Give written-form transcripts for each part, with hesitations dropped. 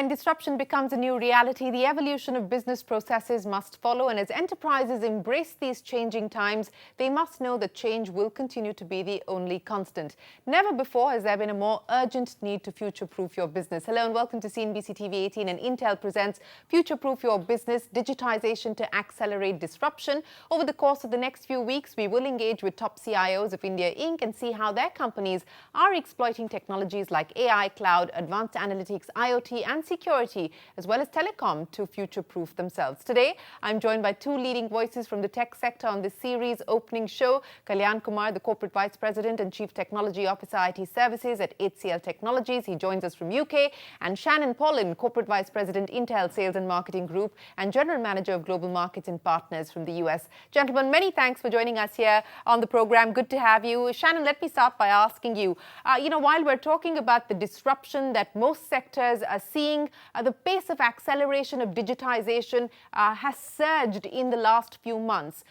When disruption becomes a new reality, the evolution of business processes must follow, and as enterprises embrace these changing times, they must know that change will continue to be the only constant. Never before has there been a more urgent need to future-proof your business. Hello and welcome to CNBC-TV18, and Intel presents Future-Proof Your Business, Digitization to Accelerate Disruption. Over the course of the next few weeks, we will engage with top CIOs of India Inc. and see how their companies are exploiting technologies like AI, cloud, advanced analytics, IoT, and security, as well as telecom, to future-proof themselves. Today, I'm joined by two leading voices from the tech sector on this series opening show. Kalyan Kumar, the Corporate Vice President and Chief Technology Officer IT Services at HCL Technologies. He joins us from UK. And Shannon, Poulin, Corporate Vice President, Intel Sales and Marketing Group and General Manager of Global Markets and Partners from the US. Gentlemen, many thanks for joining us here on the program. Good to have you. Shannon, let me start by asking you, while we're talking about the disruption that most sectors are seeing, the pace of acceleration of digitization has surged in the last few months.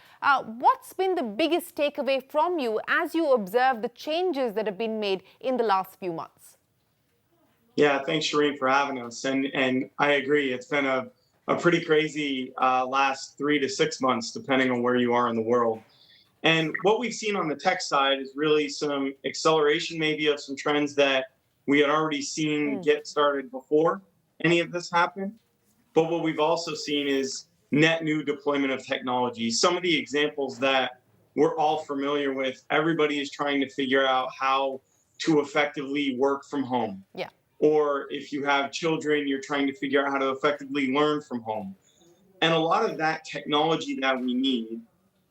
What's been the biggest takeaway from you as you observe the changes that have been made in the last few months? Yeah, thanks, Shereen, for having us. And I agree, it's been a pretty crazy last 3 to 6 months, depending on where you are in the world. And what we've seen on the tech side is really some acceleration, maybe, of some trends that we had already seen get started before any of this happened. But what we've also seen is net new deployment of technology. Some of the examples that we're all familiar with, everybody is trying to figure out how to effectively work from home. Yeah. Or if you have children, you're trying to figure out how to effectively learn from home. And a lot of that technology that we need,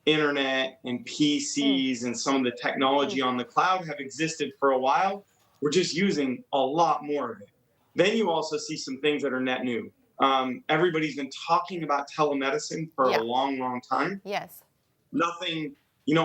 internet and PCs and some of the technology on the cloud, have existed for a while. We're just using a lot more of it. Then you also see some things that are net new. Everybody's been talking about telemedicine for a long, long time. Yes. Nothing,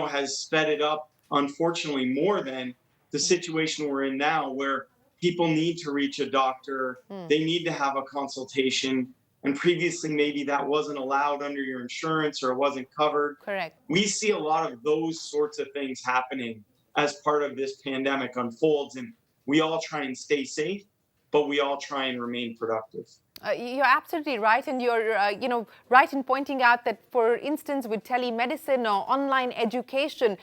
has sped it up, unfortunately, more than the situation we're in now, where people need to reach a doctor, they need to have a consultation, and previously maybe that wasn't allowed under your insurance or it wasn't covered. Correct. We see a lot of those sorts of things happening as part of this pandemic unfolds, and we all try and stay safe, but we all try and remain productive. You're absolutely right, and you're right in pointing out that, for instance, with telemedicine or online education,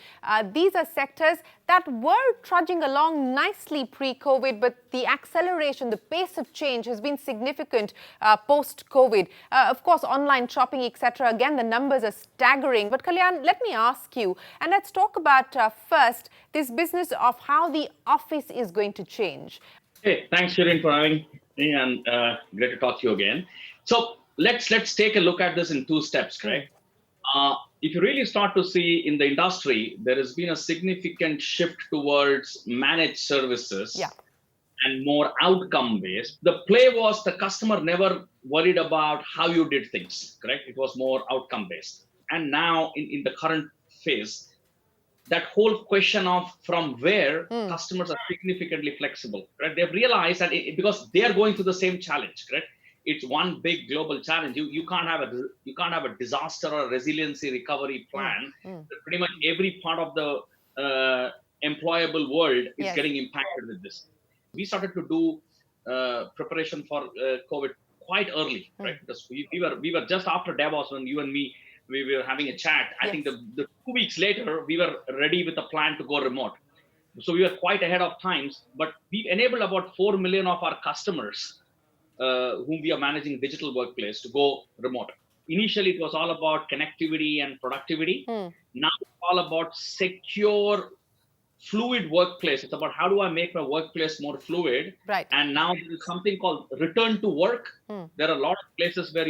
these are sectors that were trudging along nicely pre-COVID, but the acceleration, the pace of change has been significant post-COVID. Of course, online shopping, etc. Again, the numbers are staggering. But Kalyan, let me ask you, and let's talk about first this business of how the office is going to change. Hey, thanks, Shereen, for having me, and great to talk to you again. So let's take a look at this in two steps, right? If you really start to see in the industry, there has been a significant shift towards managed services and more outcome-based. The play was the customer never worried about how you did things, correct? It was more outcome-based. And now in the current phase, that whole question of from where customers are significantly flexible, right? They've realized that because they are going through the same challenge, correct? It's one big global challenge. You can't have a disaster or a resiliency recovery plan. Pretty much every part of the employable world is getting impacted with this. We started to do preparation for COVID quite early, right? Because we were just after Davos when you and me, we were having a chat. I think the 2 weeks later, we were ready with a plan to go remote. So we were quite ahead of times, but we enabled about 4 million of our customers whom we are managing digital workplace to go remote. Initially, it was all about connectivity and productivity. Now it's all about secure, fluid workplace. It's about how do I make my workplace more fluid. Right. And now there is something called return to work. There are a lot of places where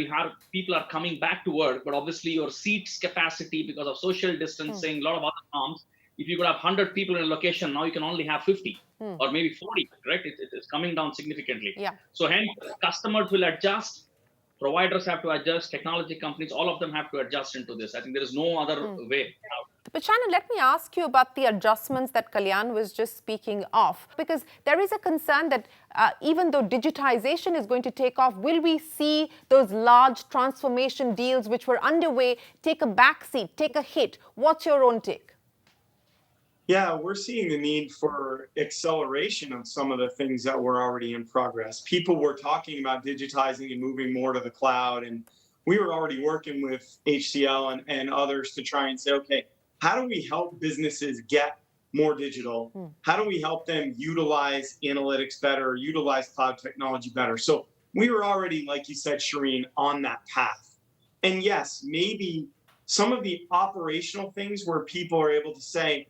people are coming back to work, but obviously your seats capacity, because of social distancing, a lot of other norms, if you could have 100 people in a location, now you can only have 50 or maybe 40, right? It's coming down significantly. Yeah. So hence, customers will adjust, providers have to adjust, technology companies, all of them have to adjust into this. I think there is no other way out. But Shannon, let me ask you about the adjustments that Kalyan was just speaking of, because there is a concern that even though digitization is going to take off, will we see those large transformation deals which were underway take a backseat, take a hit? What's your own take? Yeah, we're seeing the need for acceleration of some of the things that were already in progress. People were talking about digitizing and moving more to the cloud. And we were already working with HCL and others to try and say, okay, how do we help businesses get more digital? How do we help them utilize analytics better, utilize cloud technology better? So we were already, like you said, Shereen, on that path. And yes, maybe some of the operational things where people are able to say,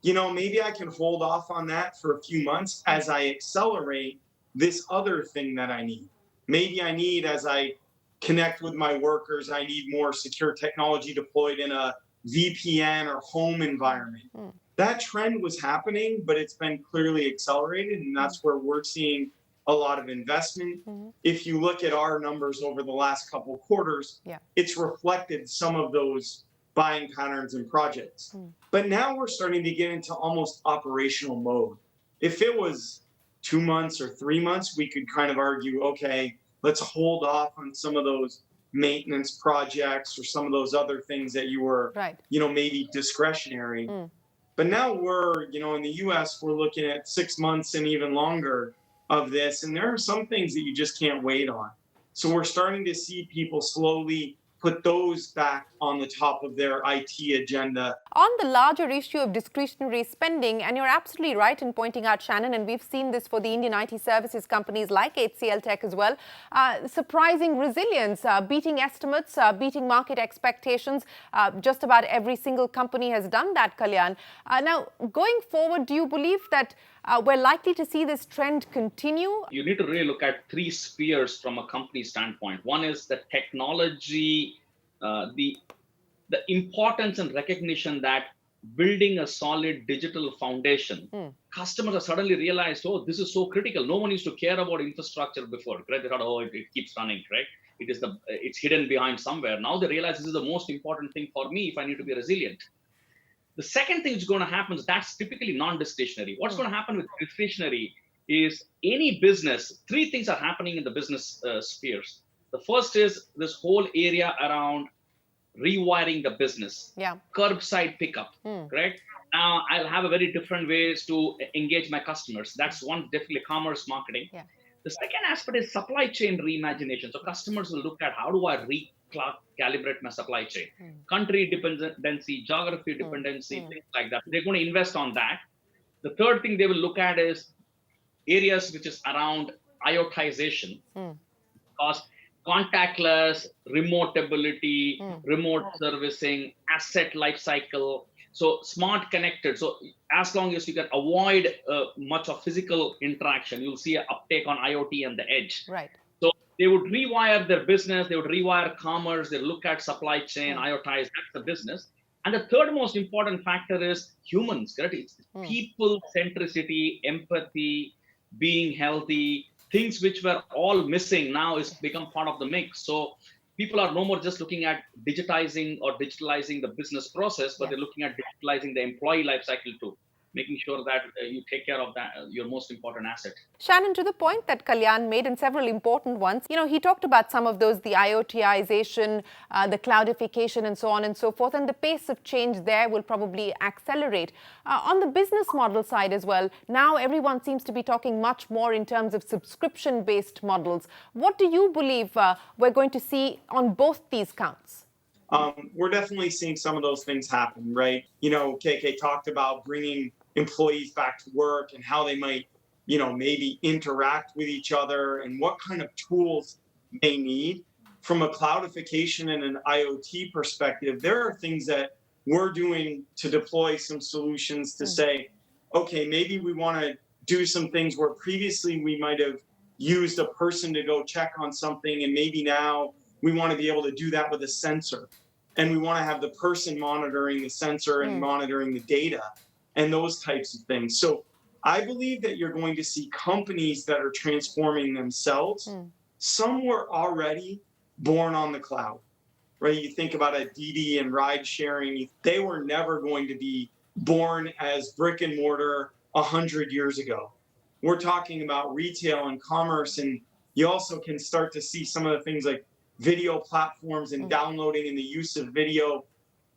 maybe I can hold off on that for a few months as I accelerate this other thing that I need. Maybe I need, as I connect with my workers, I need more secure technology deployed in a VPN or home environment. That trend was happening, but it's been clearly accelerated. And that's where we're seeing a lot of investment. If you look at our numbers over the last couple of quarters, it's reflected some of those buying patterns and projects. But now we're starting to get into almost operational mode. If it was 2 months or 3 months, we could kind of argue, okay, let's hold off on some of those maintenance projects or some of those other things that you were, maybe discretionary. But now we're, in the US, we're looking at 6 months and even longer of this. And there are some things that you just can't wait on. So we're starting to see people slowly put those back on the top of their IT agenda. On the larger issue of discretionary spending, and you're absolutely right in pointing out, Shannon, and we've seen this for the Indian IT services companies like HCL Tech as well, surprising resilience, beating estimates, beating market expectations. Just about every single company has done that, Kalyan. Now, going forward, do you believe that we're likely to see this trend continue? You need to really look at three spheres from a company standpoint. One is the technology, the importance and recognition that building a solid digital foundation. Customers have suddenly realized, oh, this is so critical. No one used to care about infrastructure before, right? They thought, oh, it keeps running, right? It's hidden behind somewhere. Now they realize this is the most important thing for me if I need to be resilient. The second thing is going to happen is that's typically non-discretionary. What's going to happen with discretionary is any business, three things are happening in the business spheres. The first is this whole area around rewiring the business, curbside pickup, correct? Now I'll have a very different ways to engage my customers. That's one, definitely commerce marketing. The second aspect is supply chain reimagination. So customers will look at how do I recalibrate my supply chain, country dependency, geography dependency, things like that. They're going to invest on that. The third thing they will look at is areas which is around IoTization, because contactless, remote ability, remote servicing, asset lifecycle. So smart connected. So as long as you can avoid much of physical interaction, you'll see an uptake on IoT and the edge. Right. So they would rewire their business. They would rewire commerce. They look at supply chain, IoTize. That's the business. And the third most important factor is humans. Correct? It's people centricity, empathy, being healthy. Things which were all missing now is become part of the mix. So people are no more just looking at digitizing or digitalizing the business process, but they're looking at digitalizing the employee life cycle too, making sure that you take care of that, your most important asset. Shannon, to the point that Kalyan made, and several important ones, he talked about some of those, the IoTization, the cloudification, and so on and so forth, and the pace of change there will probably accelerate. On the business model side as well, now everyone seems to be talking much more in terms of subscription-based models. What do you believe we're going to see on both these counts? We're definitely seeing some of those things happen, right? KK talked about bringing employees back to work and how they might, maybe interact with each other and what kind of tools they need. From a cloudification and an IoT perspective, there are things that we're doing to deploy some solutions to say, okay, maybe we want to do some things where previously we might have used a person to go check on something, and maybe now we want to be able to do that with a sensor. And we want to have the person monitoring the sensor and monitoring the data and those types of things. So I believe that you're going to see companies that are transforming themselves. Some were already born on the cloud, right? You think about a Didi and ride sharing, they were never going to be born as brick and mortar 100 years ago. We're talking about retail and commerce, and you also can start to see some of the things like video platforms and downloading and the use of video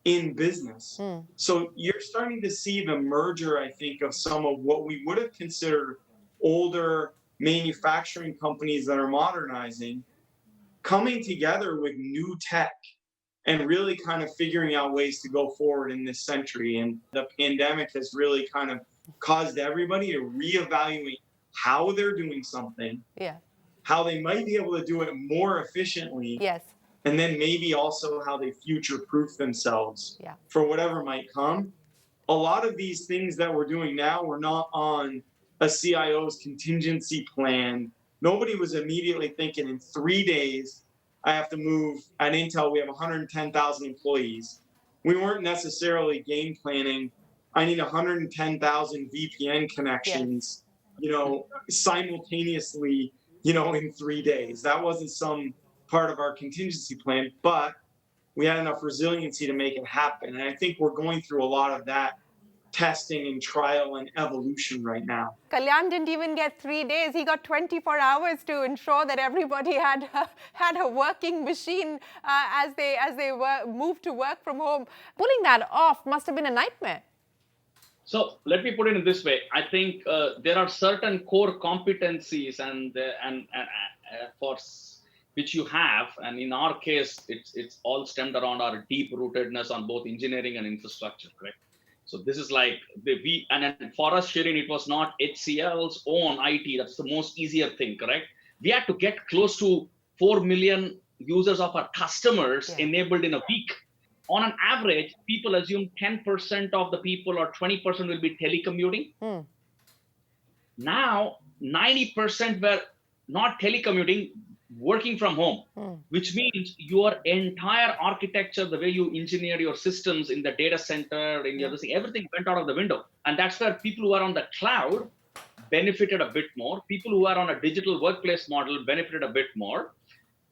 in business. So you're starting to see the merger, I think, of some of what we would have considered older manufacturing companies that are modernizing coming together with new tech and really kind of figuring out ways to go forward in this century. And the pandemic has really kind of caused everybody to reevaluate how they're doing something, Yeah. how they might be able to do it more efficiently, Yes. and then maybe also how they future proof themselves Yeah. for whatever might come. A lot of these things that we're doing now were not on a CIO's contingency plan. Nobody was immediately thinking in 3 days, I have to move. At Intel, we have 110,000 employees. We weren't necessarily game planning. I need 110,000 VPN connections, simultaneously, in 3 days. That wasn't some part of our contingency plan, but we had enough resiliency to make it happen. And I think we're going through a lot of that testing and trial and evolution right now. Kalyan didn't even get 3 days. He got 24 hours to ensure that everybody had a working machine as they moved to work from home. Pulling that off must have been a nightmare. So let me put it in this way. I think there are certain core competencies and which you have, and in our case, it's all stemmed around our deep rootedness on both engineering and infrastructure, correct? So this is like and for us, Shereen, it was not HCL's own IT. That's the most easier thing, correct? We had to get close to 4 million users of our customers enabled in a week. On an average, people assume 10% of the people or 20% will be telecommuting. Now, 90% were not telecommuting, working from home, which means your entire architecture, the way you engineer your systems in the data center, in your everything went out of the window. And that's where people who are on the cloud benefited a bit more. People who are on a digital workplace model benefited a bit more,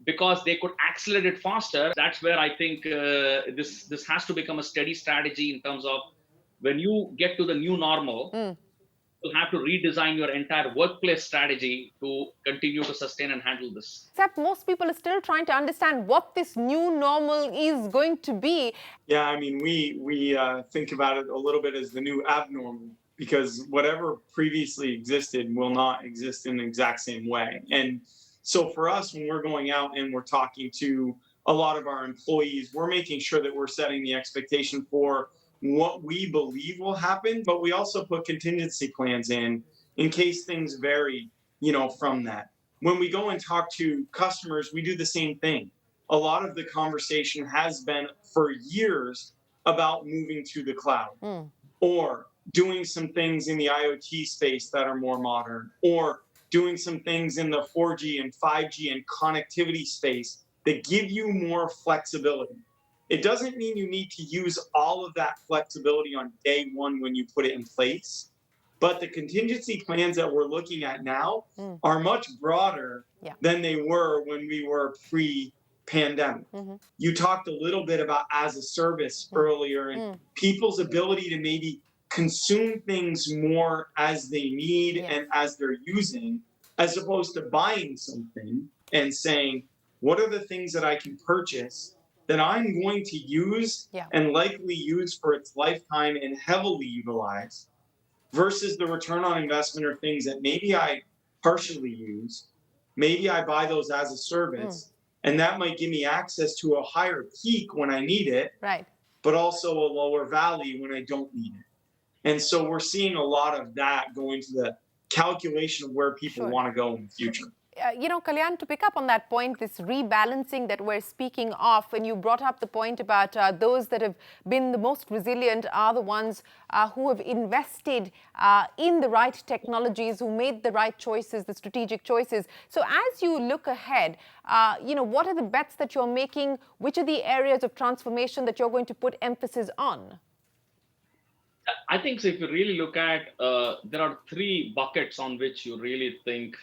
because they could accelerate it faster. That's where I think this has to become a steady strategy in terms of when you get to the new normal, you'll have to redesign your entire workplace strategy to continue to sustain and handle this. Except most people are still trying to understand what this new normal is going to be. Yeah, I mean, we think about it a little bit as the new abnormal, because whatever previously existed will not exist in the exact same way. And so for us, when we're going out and we're talking to a lot of our employees, we're making sure that we're setting the expectation for what we believe will happen, but we also put contingency plans in case things vary, from that. When we go and talk to customers, we do the same thing. A lot of the conversation has been for years about moving to the cloud or doing some things in the IoT space that are more modern, or doing some things in the 4G and 5G and connectivity space that give you more flexibility. It doesn't mean you need to use all of that flexibility on day one when you put it in place, but the contingency plans that we're looking at now are much broader than they were when we were pre-pandemic. You talked a little bit about as a service earlier, and people's ability to maybe consume things more as they need and as they're using, as opposed to buying something and saying, what are the things that I can purchase that I'm going to use and likely use for its lifetime and heavily utilize, versus the return on investment or things that maybe I partially use, maybe I buy those as a service, and that might give me access to a higher peak when I need it, but also a lower valley when I don't need it. And so we're seeing a lot of that going to the calculation of where people want to go in the future. Kalyan, to pick up on that point, this rebalancing that we're speaking of, and you brought up the point about those that have been the most resilient are the ones who have invested in the right technologies, who made the right choices, the strategic choices. So as you look ahead, what are the bets that you're making? Which are the areas of transformation that you're going to put emphasis on? I think so if you really look at, there are 3 buckets on which you really think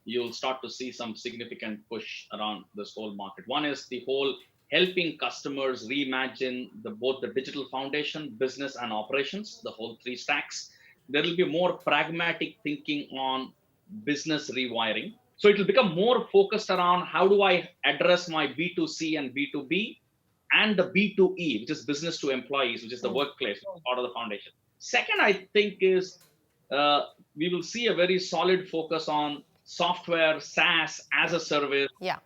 you'll start to see some significant push around this whole market. One is the whole helping customers reimagine both the digital foundation, business and operations, the whole 3 stacks. There will be more pragmatic thinking on business rewiring. So it will become more focused around how do I address my B2C and B2B and the B2E, which is business to employees, which is the workplace, which is part of the foundation. Second, I think is we will see a very solid focus on software, SaaS as a service, Yeah.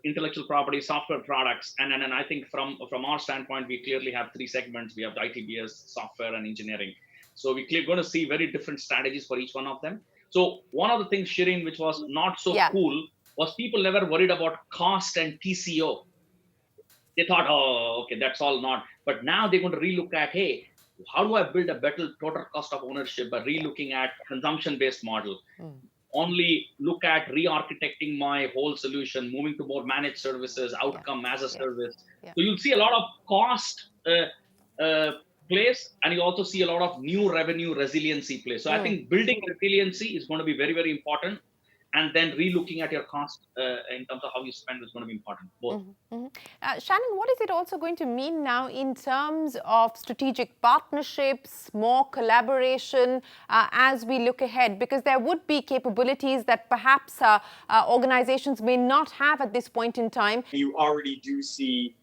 intellectual property, software products, and I think from our standpoint, we clearly have three segments. We have the ITBS, software, and engineering. So we're going to see very different strategies for each one of them. So one of the things, Shereen, which was not so cool, was people never worried about cost and TCO. They thought, oh, okay, that's all not. But now they're going to relook at, hey, how do I build a better total cost of ownership by relooking at consumption-based model? Only look at re-architecting my whole solution, moving to more managed services, outcome as a service. So you'll see a lot of cost plays, and you also see a lot of new revenue resiliency plays. So I think building resiliency is going to be very, very important. And then relooking at your cost in terms of how you spend is going to be important. Both. Shannon, what is it also going to mean now in terms of strategic partnerships, more collaboration as we look ahead? Because there would be capabilities that perhaps organizations may not have at this point in time. You already do see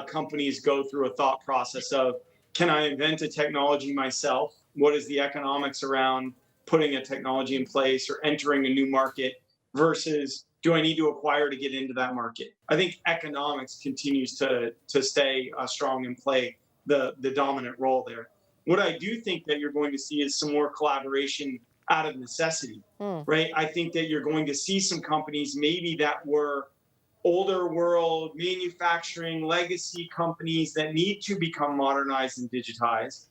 companies go through a thought process of, can I invent a technology myself? What is the economics around putting a technology in place or entering a new market versus do I need to acquire to get into that market? I think economics continues to stay strong and play the dominant role there. What I do think that you're going to see is some more collaboration out of necessity, right? I think that you're going to see some companies maybe that were older world manufacturing legacy companies that need to become modernized and digitized.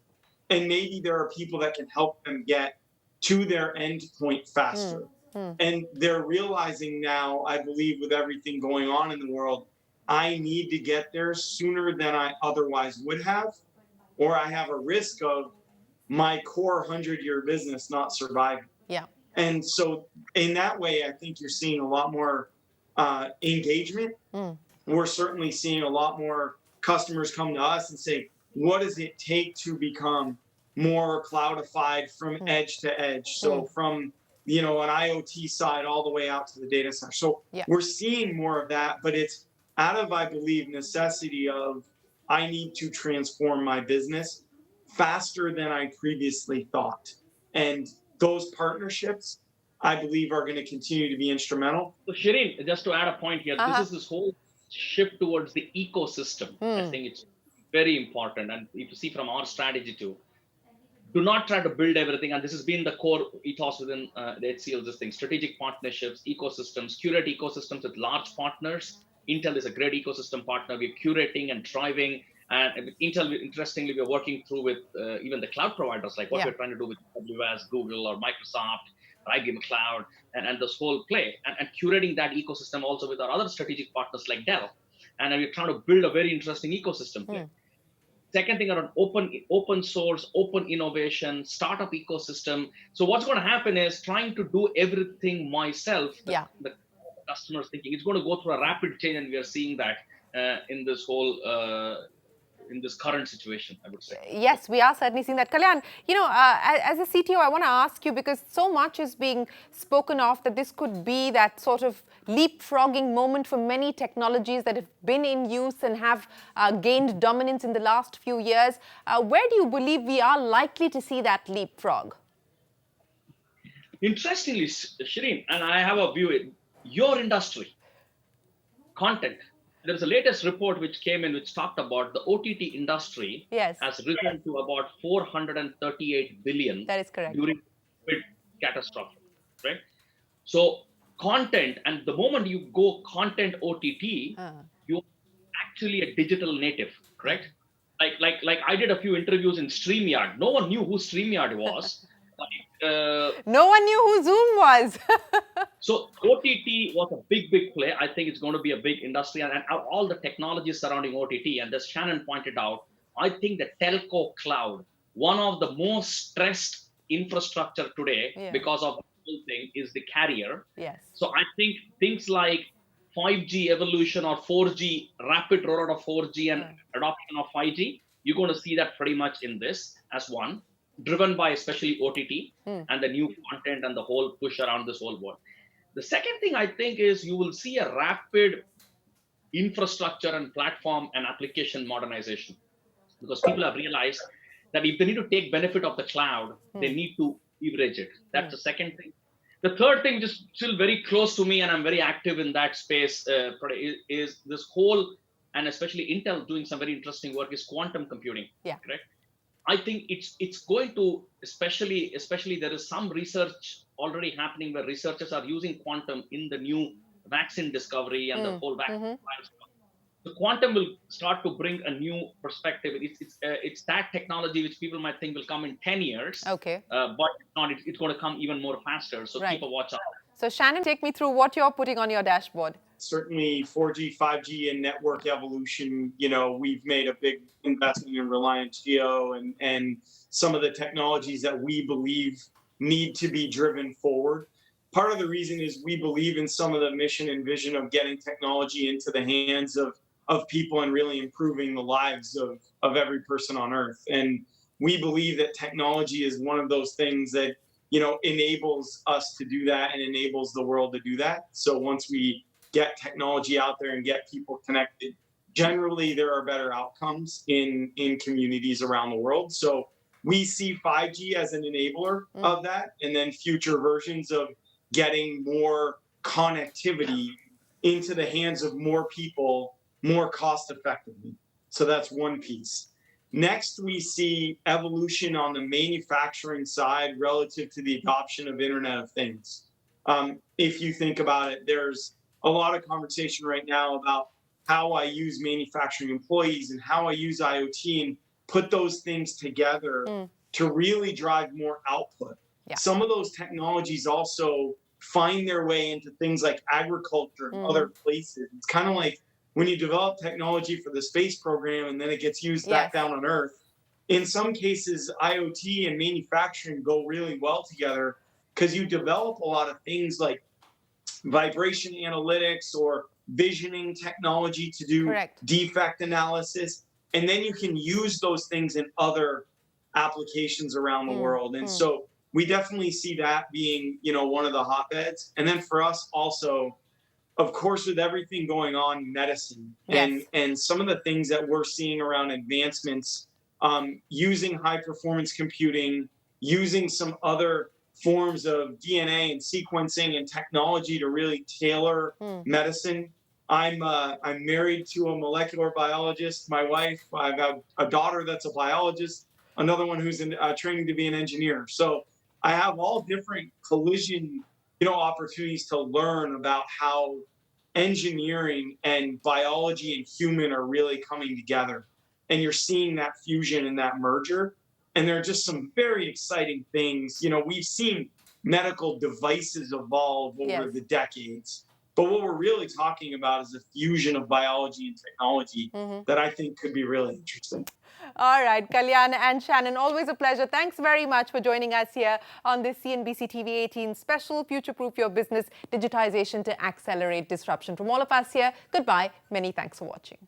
And maybe there are people that can help them get to their end point faster. And they're realizing now, I believe, with everything going on in the world, I need to get there sooner than I otherwise would have, or I have a risk of my core 100-year business not surviving. Yeah. And so in that way, I think you're seeing a lot more engagement. We're certainly seeing a lot more customers come to us and say, what does it take to become more cloudified from edge to edge? So from an IoT side all the way out to the data center. So we're seeing more of that, but it's out of, I believe, necessity of I need to transform my business faster than I previously thought. And those partnerships, I believe, are going to continue to be instrumental. So Shereen, just to add a point here, this is this whole shift towards the ecosystem. I think it's very important. And if you see from our strategy too, do not try to build everything. And this has been the core ethos within the HCL, this thing, strategic partnerships, ecosystems, curate ecosystems with large partners. Intel is a great ecosystem partner. We're curating and driving. And with Intel, interestingly, we're working through with even the cloud providers, like what we're trying to do with AWS, Google, or Microsoft, or IBM Cloud, and this whole play. And curating that ecosystem also with our other strategic partners like Dell. And we're trying to build a very interesting ecosystem play. Second thing around open source, open innovation, startup ecosystem. So what's going to happen is trying to do everything myself. The customer's thinking it's going to go through a rapid change, and we are seeing that in this whole in this current situation, I would say. Yes, we are certainly seeing that. Kalyan, as a CTO, I want to ask you, because so much is being spoken of that this could be that sort of leapfrogging moment for many technologies that have been in use and have gained dominance in the last few years. Where do you believe we are likely to see that leapfrog? Interestingly, Shereen, and I have a view, your industry, content. There's a latest report which came in which talked about the OTT industry has risen to about 438 billion. That is correct. During COVID catastrophe, right? So content, and the moment you go content OTT, you're actually a digital native, correct? Like I did a few interviews in StreamYard. No one knew who StreamYard was. No one knew who Zoom was. So OTT was a big play. I think it's going to be a big industry, and all the technologies surrounding OTT. And as Shannon pointed out, I think the telco cloud, one of the most stressed infrastructure today because of the whole thing, is the carrier. So I think things like 5G evolution or 4G, rapid rollout of 4G and adoption of 5G, you're going to see that pretty much in this as one, driven by especially OTT and the new content and the whole push around this whole world. The second thing I think is you will see a rapid infrastructure and platform and application modernization, because people have realized that if they need to take benefit of the cloud, they need to leverage it. That's the second thing. The third thing, just still very close to me, and I'm very active in that space, is this whole, and especially Intel doing some very interesting work, is quantum computing. Yeah. Correct. I think it's going to, especially there is some research already happening where researchers are using quantum in the new vaccine discovery and the whole vaccine science. The quantum will start to bring a new perspective. It's that technology which people might think will come in 10 years. Okay. But it's not. It's going to come even more faster. So keep a watch out. So Shannon, take me through what you're putting on your dashboard. Certainly 4G, 5G, and network evolution. We've made a big investment in Reliance Geo and some of the technologies that we believe need to be driven forward. Part of the reason is we believe in some of the mission and vision of getting technology into the hands of people and really improving the lives of every person on earth. And we believe that technology is one of those things that, enables us to do that and enables the world to do that. So once we get technology out there and get people connected, generally there are better outcomes in communities around the world. So we see 5G as an enabler of that, and then future versions of getting more connectivity into the hands of more people more cost effectively. So that's one piece. Next, we see evolution on the manufacturing side relative to the adoption of Internet of Things. If you think about it, there's a lot of conversation right now about how I use manufacturing employees and how I use IoT and put those things together to really drive more output. Yeah. Some of those technologies also find their way into things like agriculture and other places. It's kind of like when you develop technology for the space program and then it gets used back down on Earth. In some cases, IoT and manufacturing go really well together because you develop a lot of things like vibration analytics or visioning technology to do defect analysis. And then you can use those things in other applications around the world. And so we definitely see that being, one of the hotbeds. And then for us also, of course, with everything going on in medicine and some of the things that we're seeing around advancements, using high performance computing, using some other forms of DNA and sequencing and technology to really tailor medicine. I'm married to a molecular biologist. My wife, I've got a daughter that's a biologist, another one who's in training to be an engineer. So I have all different collision, opportunities to learn about how engineering and biology and human are really coming together. And you're seeing that fusion and that merger. And there are just some very exciting things. We've seen medical devices evolve over the decades. But what we're really talking about is a fusion of biology and technology that I think could be really interesting. All right, Kalyan and Shannon, always a pleasure. Thanks very much for joining us here on this CNBC TV18 special Future-Proof Your Business Digitization to Accelerate Disruption. From all of us here, goodbye. Many thanks for watching.